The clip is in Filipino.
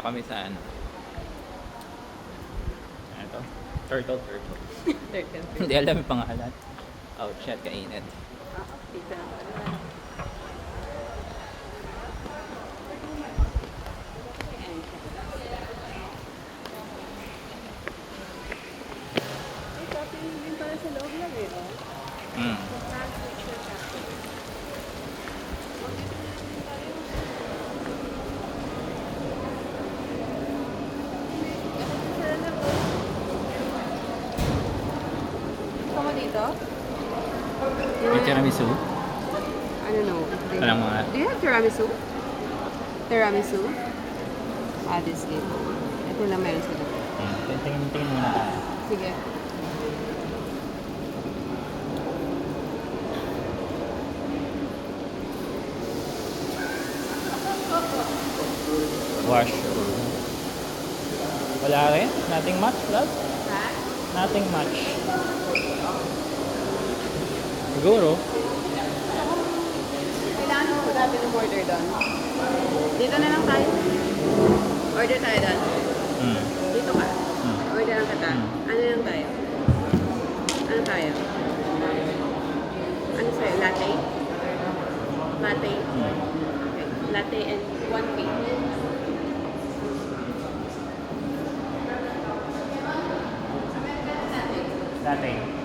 Dito kami sa ano. Ito. Turtle. Hindi alam yung pangalan. Oh shit, kainit. Dito na pala. Ay, shopping din pala sa loob lang eh, no? Mm. Gusto mo dito? May tiramisu. Ano no? Walang mga... Do you have tiramisu? Tiramisu? Ah, this game. Ito lang meron sila. Tingin muna tayo. Sige. Washroom. Wala rin? Nothing much, love? Ha? Nothing much. Siguro. Kailangan mo dati ng order doon. Dito na lang tayo. Order tayo doon. Mm. Dito ka. Mm. Order lang kita. Ano lang tayo? Ano tayo? Ano sa'yo? Latte? Latte? Okay. Latte and 1 cake. Dati.